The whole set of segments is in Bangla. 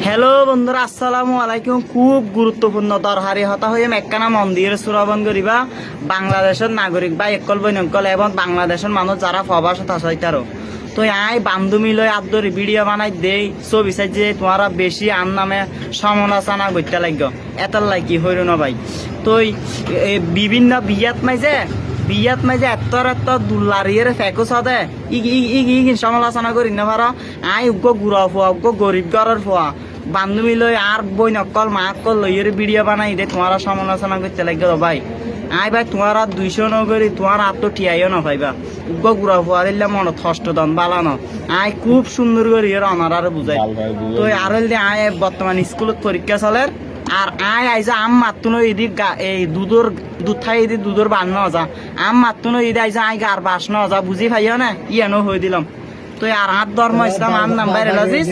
হ্যালো বন্ধুরা, আসসালামু আলাইকুম। খুব গুরুত্বপূর্ণ দরকারি হতা হয়ে মেক্কানা মন্দিরে সুরাবন করিবা বাংলাদেশের নাগরিক বা একল বৈনকল এবং বাংলাদেশের মানুষ যারা প্রবাসত আছে তারও তো আই বান্ধবী লই আদরি ভিডিও বানাই দেই ছবি চাই যে তোমারা বেশি আন নামে সমালোচনা করতে লাগবে এটার লাগি হইল না ভাই। তো বিভিন্ন বিয়াত মাইজে এত দুলারিয়ের ফেকুস হতে ই সমালোচনা করি না পারো। আই উগ্র গুড়া ফুয়া উগ্র গরিব ঘরের ফুয়া বান্ধবী লই আর বই নকল মা অকল লইয়ের ভিডিও বানাই দে তোমারা সমালোচনা করতে লাগবে ভাই। আই ভাই তোমারা 200 নগরী তোমার আর তো টিয়াইও না পাইবা উগ্র গুড়া ফুয়া দিলে মনে থষ্ট দন বালানো। আই খুব সুন্দর করে অনার আর বুঝাই। তো আর আই বর্তমান স্কুলত পরীক্ষা চলে আর আই আইসা আম মাতুনো এদিক এই দুধ খাই এদিক দুধর বান নজা আম মাতুনো এদিকে আইসা আই গার বাস নজা বুঝি পাইও না ইয়ানো হয়ে দিলাম। তো আর হাত ধর্ম ইসলাম আম নাম বাইরে লাজিস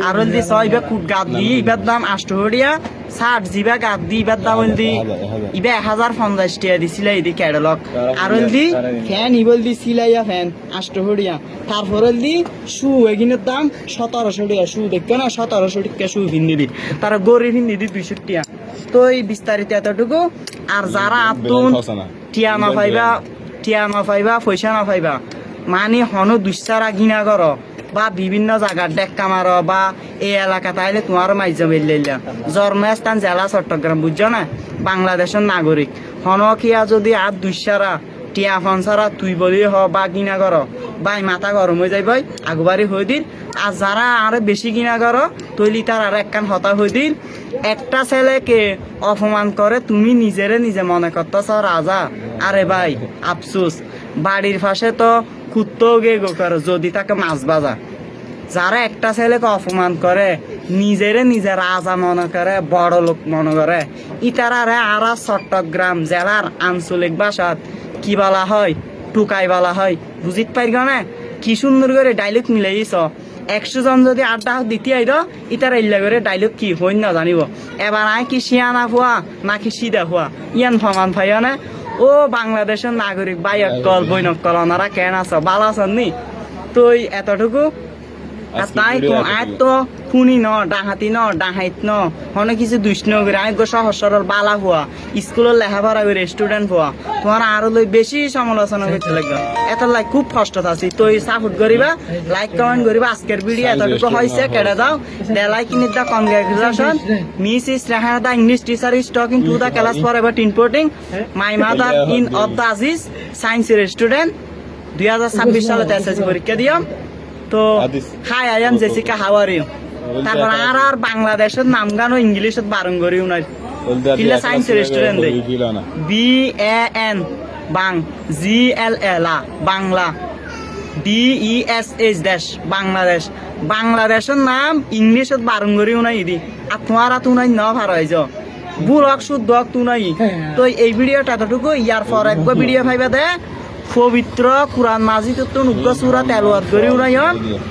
আর দি ছয় কুট গাত দি ইবার দাম 800 60 জিবা গাত দি ইবার দাম দি ইবে 1050 টাকা দিছিল এদি ক্যাটালগ আর দি ফ্যান ইবল দি সিলাইয়া ফ্যান 800 তারপর দি শু এগিনের দাম 1700 টাকা শু দেখো না 1700 টাকা শু কিনে দি তারা গরিব হিন্দি দি 200 টাকা। তো এই বিস্তারিত এতটুকু আর যারা আতুন টিয়া না পাইবা পয়সা না পাইবা মানে হন দুঃসারা গিনা কর বা বিভিন্ন জায়গার ডেক্কা মারো বা এই এলাকা তাইলে তোমার মাইজা বেললা জন্মস্থান জেলা চট্টগ্রাম বুঝছো না বাংলাদেশের নাগরিক হন কিয়া যদি আর দুঃসারা টিয়া ফনসারা তুই বলি হ বা গিনা কর বাই মাথা গরম হয়ে যাই ভাই আগবাড়ি হয়ে দিন। আর যারা আর বেশি গিনা করো তৈলি তার আর একখান হতা হয়ে দিন। একটা ছেলেকে অপমান করে তুমি নিজে মনে করতেছ রাজা। আরে ভাই আফসোস বাড়ির পাশে তো কুত্তো গে গো করে যদি তাকে মাছ বাজা। যারা একটা ছেলেকে অপমান করে নিজে রাজা মনে করে বড় লোক মনে করে ইতারারে আর চট্টগ্রাম জেলার আঞ্চলিক ভাষাত কি বলা হয় টুকাই বলা হয় বুঝিত পাইর না কি সুন্দর করে ডাইলগ মিলাইছ। 100 জন যদি আড্ডা দিতে আইদ ইতারা ইল্লা করে ডাইলগ কি হই না জানিব। এবার আই কি শিয়ানা হওয়া নাকি সিধা হওয়া ইয়ান ফমান ভাইয়া না ও বাংলাদেশের নাগরিক ভাই অকল বই নকল ওনারা কেন আছো ভালো আছেন নি। তো এতটুকু তাই আয় তো খুনি ন ডাহাতি ন ডাহাইত ন অনেক কিছু দুষ্ণ করে আয় গো সহজ সরল বালা হওয়া স্কুলের লেখাপড়া করে স্টুডেন্ট হওয়া তোমার আরো বেশি সমালোচনা করতে লাগবে এত লাইক খুব কষ্ট আছে। তো সাপোর্ট করিবা লাইক কমেন্ট করিবা। আজকের ভিডিও এতটুকু হয়েছে কেটে দাও দে like in the congratulation miss is Rehana the English teacher is talking to the class for ever importing my mother in of the Aziz সায়েন্সের স্টুডেন্ট 2026 সালে এসএসসি পরীক্ষা দিয়াম। তো hi I am Jessica how are you. তারপর আর বাংলাদেশের নাম গান ইংলিশত বারণ করিও নাই কিলা সায়েন্সের স্টুডেন্ট দেই BAN বাং GLL বাংলা DESH দেশ বাংলাদেশের নাম ইংলিশত বারণ করিও নাই ইদি আর তোমারা তুনাই ন ভারাই যাও বুলক শুদ্ধ তুনাই। তো এই ভিডিওটা এতটুকু ইয়ার পর একবার ভিডিও পাইবা দে পবিত্র কুরআন মাজিদ তো নুগ্গ সূরা তেলাওয়াত করিও নাই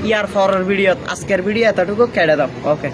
ইয়ার পরের ভিডিওত। আজকের ভিডিও এতটুকু কেটে দাও ওকে।